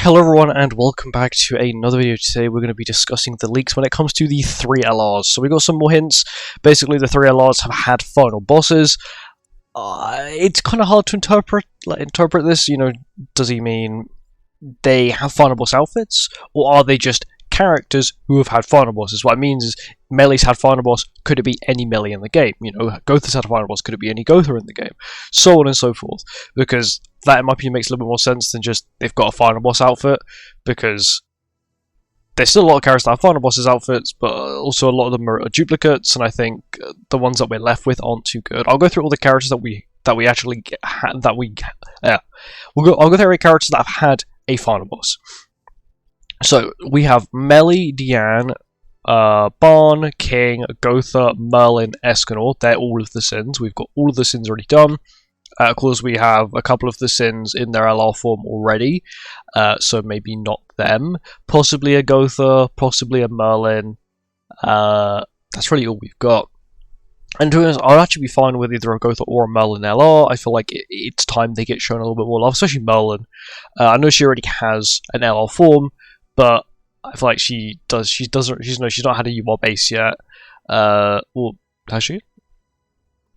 Hello everyone and welcome back to another video. Today we're going to be discussing the leaks when it comes to the 3 LRs. So we got some more hints. Basically the 3 LRs have had final bosses. It's kind of hard to interpret this, does he mean they have final boss outfits? Or are they just characters who have had final bosses? What it means is Melee's had final boss, could it be any Melee in the game? Gotha's had a final boss, could it be any Gotha in the game? So on and so forth. Because that, in my opinion, makes a little bit more sense than just they've got a final boss outfit, because there's still a lot of characters that have final bosses outfits, but also a lot of them are duplicates, and I think the ones that we're left with aren't too good. I'll go through all the characters that we actually I'll go through every character that have had a final boss. So we have Melee, Diane, Barn, King, Gotha, Merlin, Escanor. They're all of the sins. We've got all of the sins already done. Of course, we have a couple of the sins in their LR form already, so maybe not them. Possibly a Gotha, possibly a Merlin. That's really all we've got. And to be honest, I'd actually be fine with either a Gotha or a Merlin LR. I feel like it's time they get shown a little bit more love, especially Merlin. I know she already has an LR form, but I feel like she's not had a UR base yet. Well, has she?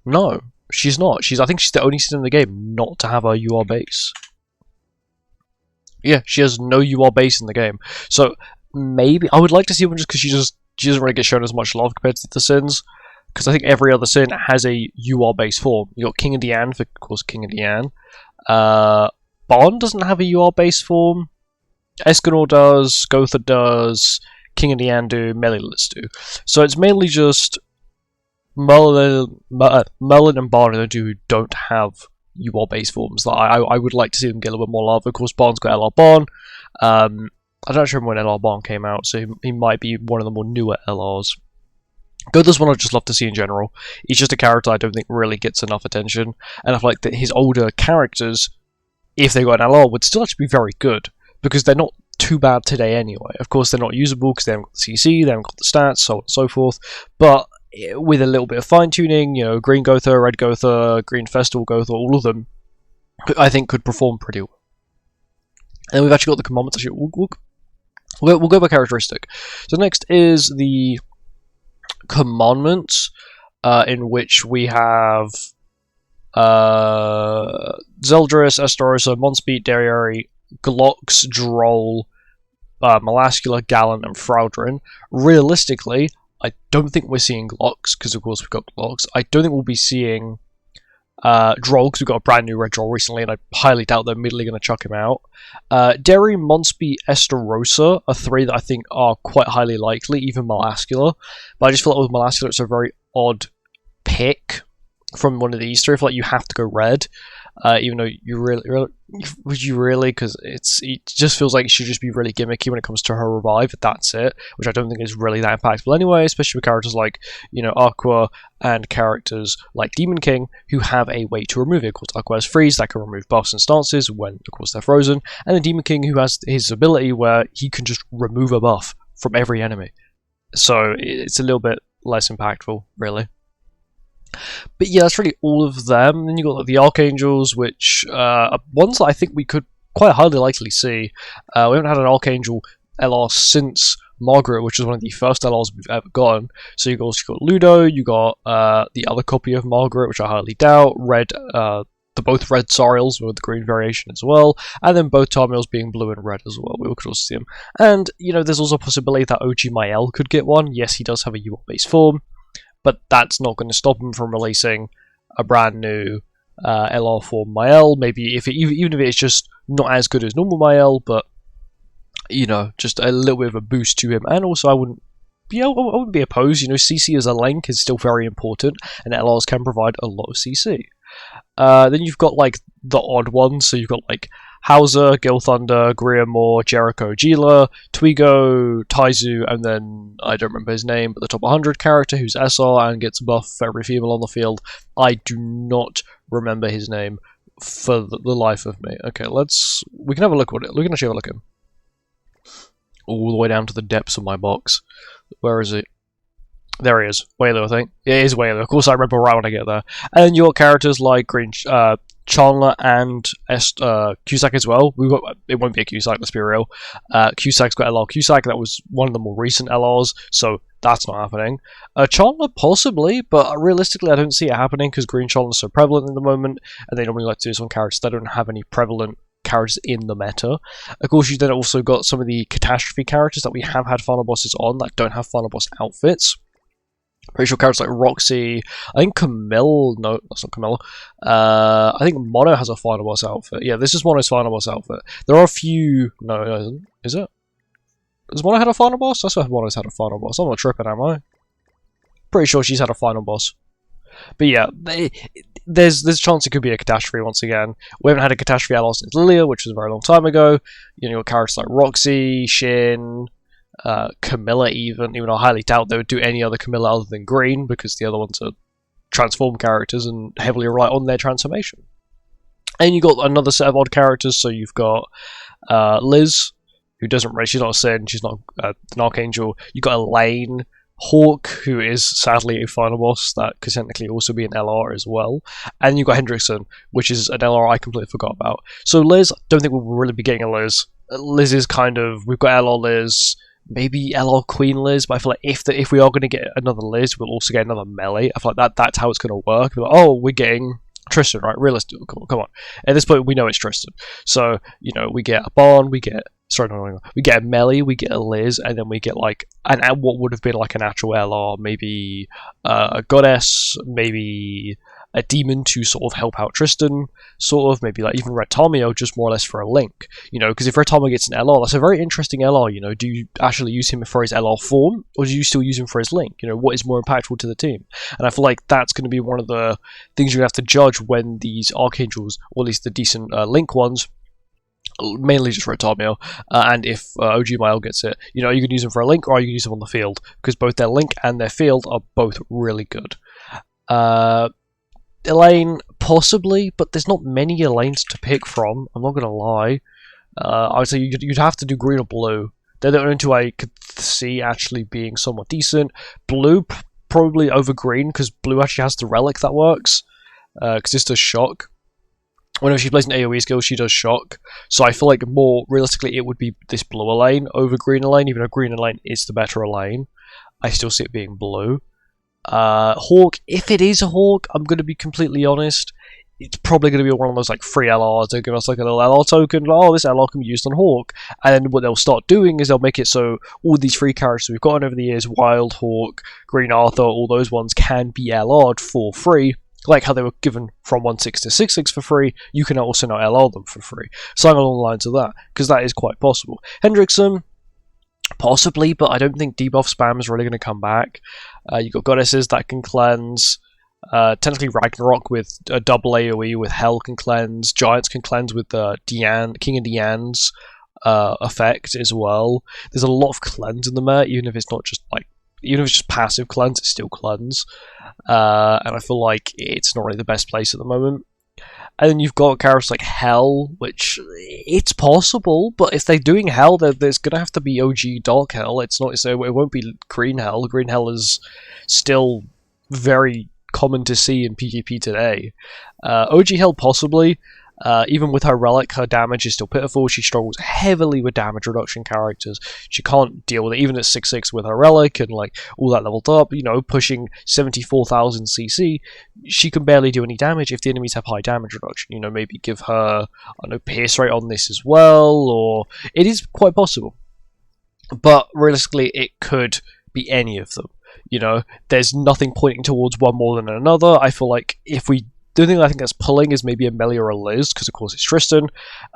No. She's not. I think she's the only sin in the game not to have a UR base. Yeah, she has no UR base in the game. So maybe I would like to see one just because she doesn't really get shown as much love compared to the sins. Because I think every other sin has a UR base form. You got King of Diane for, of course, King of Diane. Bond doesn't have a UR base form. Escanor does. Gotha does. King of Diane do. Melee-lets do. So it's mainly just Merlin and Barn are the two who don't have UR base forms that I would like to see them get a little bit more love. Of course, Barn's got LR Barn. I don't actually remember when LR Barn came out, so he might be one of the more newer LRs. Gotha's one I'd just love to see in general. He's just a character I don't think really gets enough attention, and I feel like that his older characters, if they got an LR, would still actually be very good, because they're not too bad today anyway. Of course, they're not usable because they haven't got the CC, they haven't got the stats, so on and so forth, but with a little bit of fine-tuning, Green Gotha, Red Gotha, Green Festival Gotha, all of them, I think could perform pretty well. And we've actually got the commandments. Actually, we'll go by characteristic. So next is the commandments, in which we have Zeldris, Estarossa, Monspeed, Dariari, Glox, Droll, Malascula, Gallant, and Fraudrin. Realistically, I don't think we're seeing Glox, because of course we've got Glox. I don't think we'll be seeing Droll, because we've got a brand new red Droll recently, and I highly doubt they're immediately going to chuck him out. Derry, Monspeed, Estarossa are 3 that I think are quite highly likely, even Malascula. But I just feel like with Malascula it's a very odd pick from one of these 3. I feel like you have to go red. Even though would you really? Because it just feels like it should just be really gimmicky when it comes to her revive. That's it, which I don't think is really that impactful anyway. Especially with characters like Aqua and characters like Demon King who have a way to remove it. Of course, Aqua has freeze that can remove buffs and stances when, of course, they're frozen, and the Demon King who has his ability where he can just remove a buff from every enemy. So it's a little bit less impactful, really. But yeah, that's really all of them. Then you got the Archangels, which are ones that I think we could quite highly likely see. We haven't had an Archangel LR since Margaret, which is one of the first LRs we've ever gotten. So you've also got Ludo, you got the other copy of Margaret, which I highly doubt, Red, both red Sariels with the green variation as well, and then both Tarmiels being blue and red as well. We could also see them. And, there's also a possibility that OG Mael could get one. Yes, he does have a UR-based form, but that's not going to stop him from releasing a brand new LR form Mael. Maybe even if it's just not as good as normal Mael, but just a little bit of a boost to him. And also, I wouldn't be opposed. CC as a link is still very important, and LRs can provide a lot of CC. Then you've got like the odd ones. So you've got like Hauser, Gil Thunder, Griamore, Jericho, Gila, Twigo, Taizu, and then I don't remember his name, but the top 100 character who's SR and gets buff for every female on the field. I do not remember his name for the life of me. Okay, we can have a look at it. We can actually have a look at him. All the way down to the depths of my box. Where is it? There he is. Whaler, I think. Yeah, it is Whaler. Of course, I remember right when I get there. And then your characters like Chandler and Cusack as well. It won't be a Cusack, let's be real. Cusack's got LR Cusack, that was one of the more recent LRs, so that's not happening. Chandler, possibly, but realistically I don't see it happening because Green Chandler's so prevalent at the moment, and they normally like to do some characters that don't have any prevalent characters in the meta. Of course, you then also got some of the catastrophe characters that we have had final bosses on that don't have final boss outfits. Pretty sure characters like Roxy, I think Camille, no, that's not Camilla. I think Mono has a final boss outfit. Yeah, this is Mono's final boss outfit. There are a few, no, it isn't. Is it? Has Mono had a final boss? I swear Mono's had a final boss. I'm not tripping, am I? Pretty sure she's had a final boss. But yeah, there's a chance it could be a catastrophe once again. We haven't had a catastrophe LR since Lilia, which was a very long time ago. You know, characters like Roxy, Shin, Camilla even though I highly doubt they would do any other Camilla other than Green, because the other ones are transform characters and heavily rely on their transformation. And you got another set of odd characters, so you've got Liz, who doesn't really, she's not a Sin, she's not an Archangel. You got Elaine, Hawk, who is sadly a final boss that could technically also be an LR as well, and you've got Hendrickson, which is an LR I completely forgot about. So Liz, I don't think we'll really be getting a Liz. Liz is kind of, we've got LR Liz, maybe LR Queen Liz, but I feel like if we are going to get another Liz, we'll also get another melee. I feel like that's how it's going to work. Like, oh, we're getting Tristan, right? Realistic, come on. At this point, we know it's Tristan. So, you know, we get a Barn, we get we get a melee, we get a Liz, and then we get like what would have been like an actual LR, maybe a Goddess, maybe a demon to sort of help out Tristan, sort of, maybe like even Red Tamio, just more or less for a link, you know, because if Red Tamio gets an LR, that's a very interesting LR, you know, do you actually use him for his LR form, or do you still use him for his link, you know, what is more impactful to the team? And I feel like that's going to be one of the things you have to judge when these Archangels, or at least the decent link ones, mainly just Red Tamio, and if OG Mile gets it, you know, you can use them for a link, or you can use them on the field, because both their link and their field are both really good. Elaine, possibly, but there's not many Elaines to pick from, I'm not going to lie. I would say you'd have to do green or blue. They're the only two I could see actually being somewhat decent. Blue, probably over green, because blue actually has the relic that works, because this does shock. Whenever she plays an AoE skill, she does shock. So I feel like more realistically it would be this blue Elaine over green Elaine, even though green Elaine is the better Elaine. I still see it being blue. Hawk, if it is a Hawk, I'm going to be completely honest, it's probably going to be one of those like free LRs. They'll give us like a little LR token, oh, this LR can be used on Hawk, and then what they'll start doing is they'll make it so all these free characters we've gotten over the years, Wild Hawk, Green Arthur, all those ones can be LR'd for free, like how they were given from 1.6 to 6.6 for free. You can also now LR them for free, something along the lines of that, because that is quite possible. Hendrickson, possibly, but I don't think debuff spam is really going to come back. You've got Goddesses that can cleanse. Technically Ragnarok with a double AoE with Hell can cleanse. Giants can cleanse with King and Diane's effect as well. There's a lot of cleanse in the meta, even if it's not just like, even if it's just passive cleanse, it's still cleanse. And I feel like it's not really the best place at the moment. And then you've got characters like Hell, which it's possible, but if they're doing Hell, there's going to have to be OG Dark Hell. It won't be Green Hell. Green Hell is still very common to see in PvP today. OG Hell possibly. Even with her relic, her damage is still pitiful. She struggles heavily with damage reduction characters. She can't deal with it, even at 6.6 with her relic and like all that leveled up, you know, pushing 74,000 CC. She can barely do any damage if the enemies have high damage reduction. You know, maybe give her, I don't know, pierce rate on this as well, or it is quite possible. But realistically, it could be any of them. You know, there's nothing pointing towards one more than another. I feel like the only thing I think that's pulling is maybe a Melee or a Liz, because of course it's Tristan,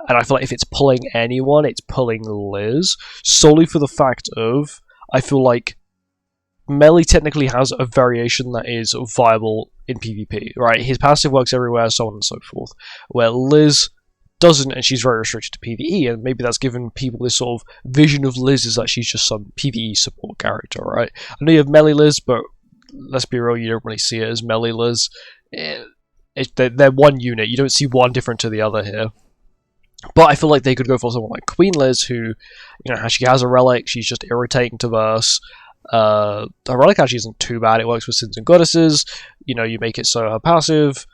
and I feel like if it's pulling anyone, it's pulling Liz, solely for the fact of, I feel like Melee technically has a variation that is viable in PvP, right? His passive works everywhere, so on and so forth, where Liz doesn't, and she's very restricted to PvE, and maybe that's given people this sort of vision of Liz is that she's just some PvE support character, right? I know you have Melee Liz, but let's be real, you don't really see it as Melee Liz. They're one unit, you don't see one different to the other here. But I feel like they could go for someone like Queen Liz, who, you know, she has a relic, she's just irritating to verse. Her relic actually isn't too bad, it works with Sins and Goddesses, you know, you make it so her passive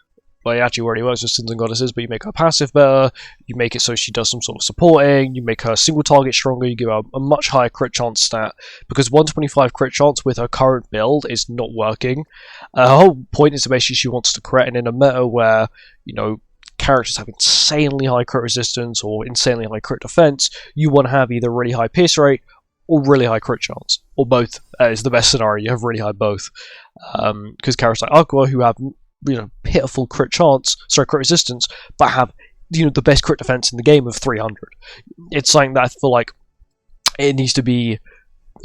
well, it actually already works with Sins and Goddesses, but you make her passive better, you make it so she does some sort of supporting, you make her single target stronger, you give her a much higher crit chance stat, because 125 crit chance with her current build is not working. Her whole point is that basically she wants to crit, and in a meta where, you know, characters have insanely high crit resistance or insanely high crit defense, you want to have either really high pierce rate or really high crit chance, or both is the best scenario. You have really high both, because characters like Aqua, who have, you know, pitiful crit resistance, but have, you know, the best crit defense in the game of 300. It's something that I feel like it needs to be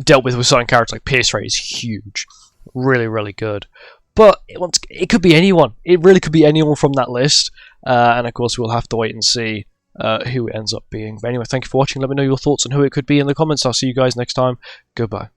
dealt with certain characters. Like pierce rate is huge, really, really good. But it could be anyone. It really could be anyone from that list, and of course we'll have to wait and see who it ends up being. But anyway, thank you for watching. Let me know your thoughts on who it could be in the comments. I'll see you guys next time. Goodbye.